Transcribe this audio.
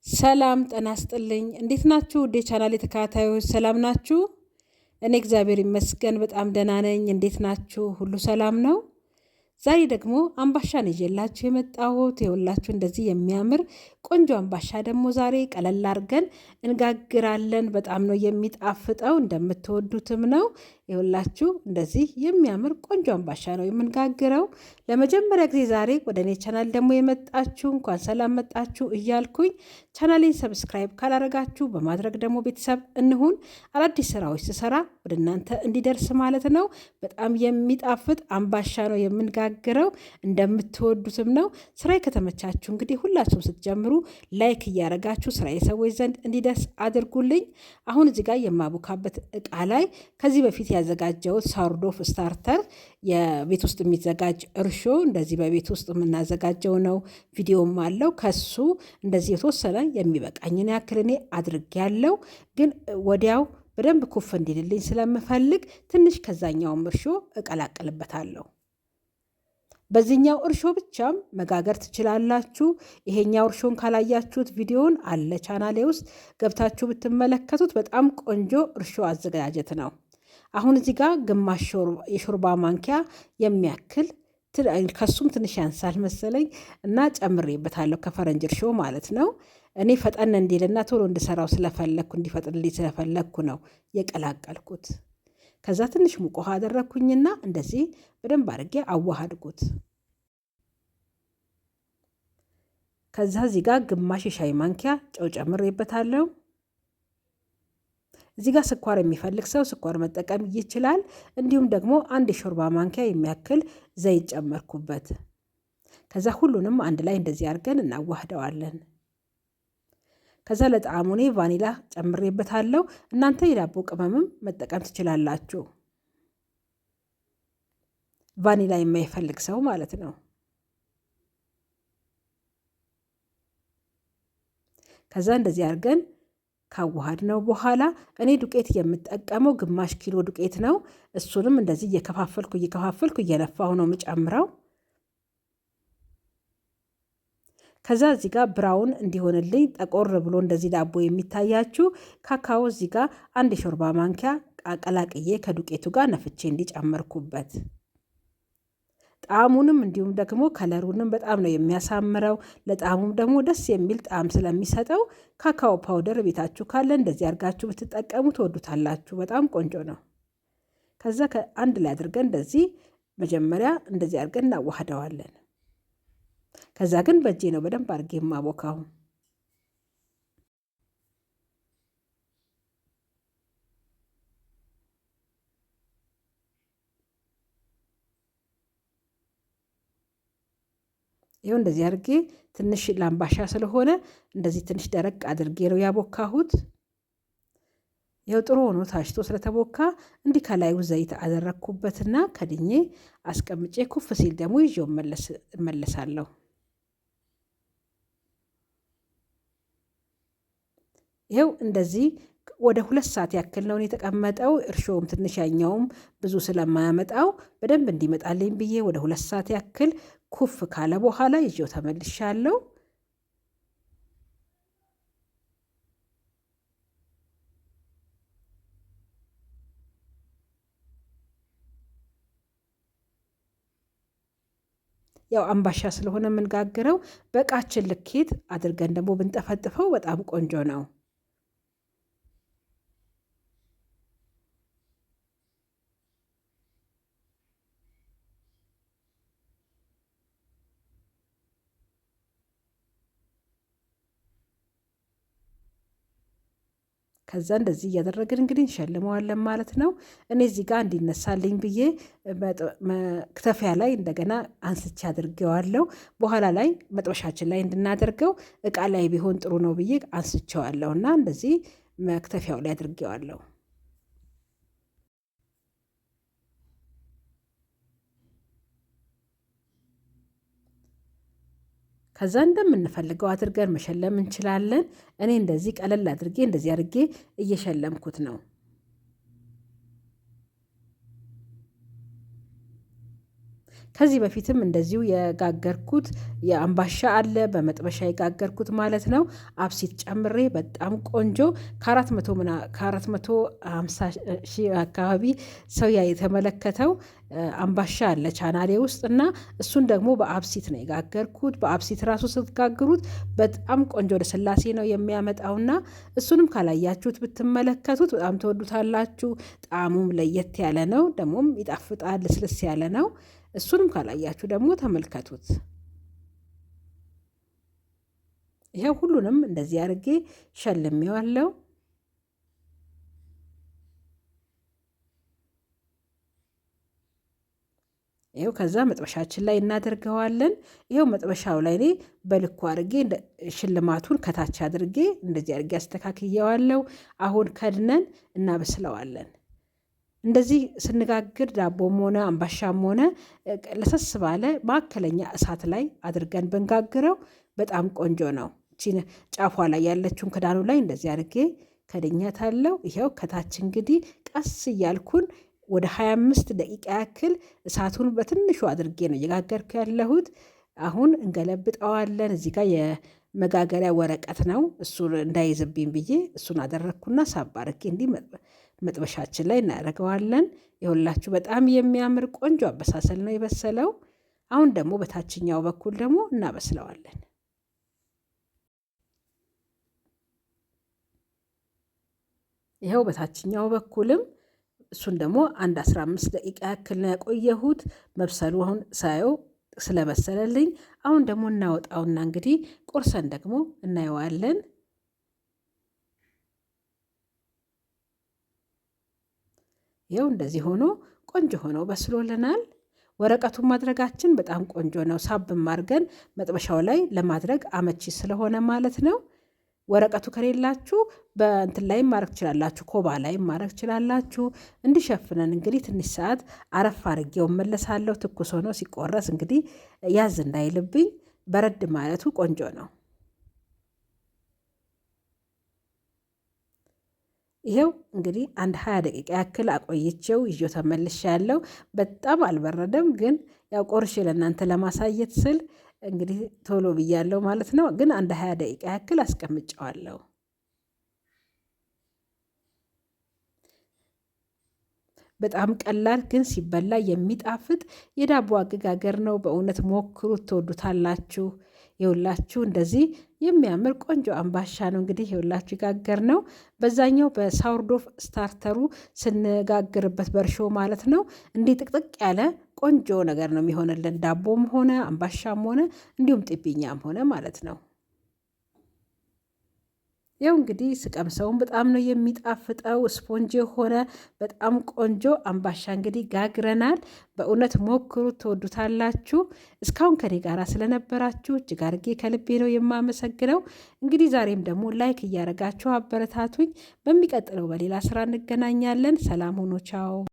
ሰላም ጤና ይስጥልኝ እንዴት ናችሁ? ውዴ ቻናል የተከታታዮች ሰላም ናችሁ? እኔ እግዚአብሔር ይመስገን በጣም ደህና ነኝ። እንዴት ናችሁ? ሁሉ ሰላም ነው? ዛሬ ደግሞ አምባሻ ነው ይዤላችሁ የመጣሁት። ይኸውላችሁ እንደዚህ የሚያምር ቆንጆ አምባሻ ደግሞ ዛሬ ቀለል አድርገን እንጋግራለን። በጣም ነው የሚጣፍጠው፣ እንደምትወዱትም ነው። ይኸውላችሁ እንደዚህ የሚያምር ቆንጆ አምባሻ ነው የምንጋግረው። ለመጀመሪያ ጊዜ ዛሬ ወደ እኔ ቻናል ደግሞ የመጣችሁ እንኳን ሰላም መጣችሁ እያልኩኝ ቻናሌን ሰብስክራይብ ካላረጋችሁ በማድረግ ደግሞ ቤተሰብ እንሁን። አዳዲስ ስራዎች ስሰራ ወደ እናንተ እንዲደርስ ማለት ነው። በጣም የሚጣፍጥ አምባሻ ነው የምንጋግረው፣ እንደምትወዱትም ነው። ስራዬ ከተመቻችሁ እንግዲህ ሁላችሁም ስትጀምሩ ላይክ እያረጋችሁ ስራዬ ሰዎች ዘንድ እንዲደርስ አድርጉልኝ። አሁን እዚህ ጋር የማቦካበት እቃ ላይ ከዚህ በፊት ያዘጋጀሁት ሳውርዶፍ ስታርተር የቤት ውስጥ የሚዘጋጅ እርሾ እንደዚህ በቤት ውስጥ የምናዘጋጀው ነው። ቪዲዮም አለው። ከሱ እንደዚህ የተወሰነ የሚበቃኝን ያክል እኔ አድርጌያለሁ። ግን ወዲያው በደንብ ኩፍ እንዲልልኝ ስለምፈልግ ትንሽ ከዛኛውም እርሾ እቀላቅልበታለሁ። በዚህኛው እርሾ ብቻም መጋገር ትችላላችሁ። ይሄኛው እርሾን ካላያችሁት ቪዲዮን አለ ቻናሌ ውስጥ ገብታችሁ ብትመለከቱት በጣም ቆንጆ እርሾ አዘጋጀት ነው። አሁን እዚህ ጋር ግማሽ የሾርባ ማንኪያ የሚያክል ከሱም ትንሽ ያንሳል መሰለኝ እና ጨምሬበታለሁ፣ ከፈረንጅ እርሾ ማለት ነው። እኔ ፈጠን እንዲልና ቶሎ እንድሰራው ስለፈለግኩ እንዲፈጥንልኝ ስለፈለግኩ ነው የቀላቀልኩት። ከዛ ትንሽ ሙቅ ውሃ አደረግኩኝና እንደዚህ በደንብ አድርጌ አዋሃድኩት። ከዛ እዚህ ጋር ግማሽ የሻይ ማንኪያ ጨው ጨምሬበታለሁ። እዚህ ጋር ስኳር የሚፈልግ ሰው ስኳር መጠቀም ይችላል። እንዲሁም ደግሞ አንድ የሾርባ ማንኪያ የሚያክል ዘይት ጨመርኩበት። ከዛ ሁሉንም አንድ ላይ እንደዚህ አድርገን እናዋህደዋለን። ከዛ ለጣዕሙ እኔ ቫኒላ ጨምሬበታለሁ። እናንተ የዳቦ ቅመምም መጠቀም ትችላላችሁ፣ ቫኒላ የማይፈልግ ሰው ማለት ነው። ከዛ እንደዚህ አድርገን ካዋሃድ ነው በኋላ እኔ ዱቄት የምጠቀመው ግማሽ ኪሎ ዱቄት ነው። እሱንም እንደዚህ እየከፋፈልኩ እየነፋሁ ነው የምጨምረው። ከዛ እዚህ ጋር ብራውን እንዲሆንልኝ ጠቆር ብሎ እንደዚህ ዳቦ የሚታያችሁ ካካዎ እዚህ ጋር አንድ የሾርባ ማንኪያ ቀላቅዬ ከዱቄቱ ጋር ነፍቼ እንዲጨመርኩበት ጣዕሙንም እንዲሁም ደግሞ ከለሩንም በጣም ነው የሚያሳምረው። ለጣዕሙም ደግሞ ደስ የሚል ጣዕም ስለሚሰጠው ካካዎ ፓውደር ቤታችሁ ካለ እንደዚህ አድርጋችሁ ብትጠቀሙ ትወዱታላችሁ። በጣም ቆንጆ ነው። ከዛ አንድ ላይ አድርገን እንደዚህ መጀመሪያ እንደዚህ አድርገን እናዋህደዋለን። ከዛ ግን በእጄ ነው በደንብ አድርጌ የማቦካው። ይኸው እንደዚህ አድርጌ ትንሽ ላምባሻ ስለሆነ እንደዚህ ትንሽ ደረቅ አድርጌ ነው ያቦካሁት። ይኸው ጥሩ ሆኖ ታሽቶ ስለተቦካ እንዲህ ከላዩ ዘይት አደረግኩበትና ከድኜ አስቀምጬ ኩፍ ሲል ደግሞ ይዤው እመለሳለሁ። ይኸው እንደዚህ ወደ 2 ሰዓት ያክል ነው የተቀመጠው። እርሾውም ትንሽ ያኛውም ብዙ ስለማያመጣው በደንብ እንዲመጣልኝ ብዬ ወደ 2 ሰዓት ያክል ኩፍ ካለ በኋላ ይዤው ተመልሻለሁ። ያው አምባሻ ስለሆነ የምንጋግረው በእቃችን ልኬት አድርገን ደግሞ ብንጠፈጥፈው በጣም ቆንጆ ነው። ከዛ እንደዚህ እያደረግን እንግዲህ እንሸልመዋለን ማለት ነው። እኔ እዚህ ጋር እንዲነሳልኝ ብዬ መክተፊያ ላይ እንደገና አንስቼ አድርጌዋለሁ። በኋላ ላይ መጥበሻችን ላይ እንድናደርገው እቃ ላይ ቢሆን ጥሩ ነው ብዬ አንስቼዋለሁ እና እንደዚህ መክተፊያው ላይ አድርጌዋለሁ። ከዛ እንደምንፈልገው አድርገን መሸለም እንችላለን። እኔ እንደዚህ ቀለል አድርጌ እንደዚህ አድርጌ እየሸለምኩት ነው። ከዚህ በፊትም እንደዚሁ የጋገርኩት የአምባሻ አለ በመጥበሻ የጋገርኩት ማለት ነው። አብሲት ጨምሬ በጣም ቆንጆ ከ450 ሺህ አካባቢ ሰው የተመለከተው አምባሻ አለ ቻናሌ ውስጥ እና እሱን ደግሞ በአብሲት ነው የጋገርኩት። በአብሲት ራሱ ስትጋግሩት በጣም ቆንጆ ልስላሴ ነው የሚያመጣውና እሱንም ካላያችሁት ብትመለከቱት በጣም ትወዱታላችሁ። ጣዕሙም ለየት ያለ ነው፣ ደግሞም ይጣፍጣል፣ ልስልስ ያለ ነው። እሱንም ካላያችሁ ደግሞ ተመልከቱት። ይሄው ሁሉንም እንደዚህ አድርጌ ሸልሜዋለሁ። ይሄው ከዛ መጥበሻችን ላይ እናደርገዋለን። ይሄው መጥበሻው ላይ እኔ በልኩ አድርጌ ሽልማቱን ከታች አድርጌ እንደዚህ አድርጌ አስተካክየዋለሁ። አሁን ከድነን እናበስለዋለን። እንደዚህ ስንጋግር ዳቦም ሆነ አምባሻም ሆነ ለሰስ ባለ ማዕከለኛ እሳት ላይ አድርገን ብንጋግረው በጣም ቆንጆ ነው። ጫፏ ላይ ያለችውን ክዳኑ ላይ እንደዚህ አድርጌ ከድኛታለሁ። ይኸው ከታች እንግዲህ ቀስ እያልኩን ወደ 25 ደቂቃ ያክል እሳቱን በትንሹ አድርጌ ነው እየጋገርኩ ያለሁት። አሁን እንገለብጠዋለን። እዚህ ጋር የመጋገሪያ ወረቀት ነው፣ እሱን እንዳይዝብኝ ብዬ እሱን አደረግኩና ሳባ አድርጌ እንዲህ መጥበሻችን ላይ እናደርገዋለን። የሁላችሁ በጣም የሚያምር ቆንጆ አበሳሰል ነው የበሰለው። አሁን ደግሞ በታችኛው በኩል ደግሞ እናበስለዋለን። ይኸው በታችኛው በኩልም እሱን ደግሞ አንድ 15 ደቂቃ ያክል ነው ያቆየሁት። መብሰሉ አሁን ሳየው ስለበሰለልኝ አሁን ደግሞ እናወጣውና እንግዲህ ቆርሰን ደግሞ እናየዋለን። ይኸው እንደዚህ ሆኖ ቆንጆ ሆኖ በስሎልናል። ወረቀቱን ማድረጋችን በጣም ቆንጆ ነው። ሳብም አድርገን መጥበሻው ላይ ለማድረግ አመቺ ስለሆነ ማለት ነው። ወረቀቱ ከሌላችሁ በእንትን ላይ ማድረግ ትችላላችሁ፣ ኮባ ላይ ማድረግ ትችላላችሁ። እንዲሸፍነን እንግዲህ ትንሽ ሰዓት አረፍ አድርጌው መለሳለሁ። ትኩስ ሆኖ ሲቆረስ እንግዲህ ያዝ እንዳይልብኝ በረድ ማለቱ ቆንጆ ነው። ይሄው እንግዲህ አንድ 20 ደቂቃ ያክል አቆይቼው ይዤ ተመልሻለሁ። በጣም አልበረደም፣ ግን ያው ቆርሼ ለእናንተ ለማሳየት ስል እንግዲህ ቶሎ ብያለሁ ማለት ነው። ግን አንድ 20 ደቂቃ ያክል አስቀምጨዋለሁ። በጣም ቀላል ግን ሲበላ የሚጣፍጥ የዳቦ አገጋገር ነው። በእውነት ሞክሩት፣ ትወዱታላችሁ። የሁላችሁ እንደዚህ የሚያምር ቆንጆ አምባሻ ነው እንግዲህ የሁላችሁ ጋገር ነው። በዛኛው በሳውርዶፍ ስታርተሩ ስንጋግርበት በእርሾ ማለት ነው እንዲህ ጥቅጥቅ ያለ ቆንጆ ነገር ነው የሚሆንልን። ዳቦም ሆነ አምባሻም ሆነ እንዲሁም ጢብኛም ሆነ ማለት ነው። ያው እንግዲህ ስቀምሰውን በጣም ነው የሚጣፍጠው። ስፖንጅ የሆነ በጣም ቆንጆ አምባሻ እንግዲህ ጋግረናል። በእውነት ሞክሩት፣ ትወዱታላችሁ። እስካሁን ከኔ ጋር ስለነበራችሁ እጅግ አድርጌ ከልቤ ነው የማመሰግነው። እንግዲህ ዛሬም ደግሞ ላይክ እያደረጋችሁ አበረታቱኝ። በሚቀጥለው በሌላ ስራ እንገናኛለን። ሰላም ሁኑ። ቻው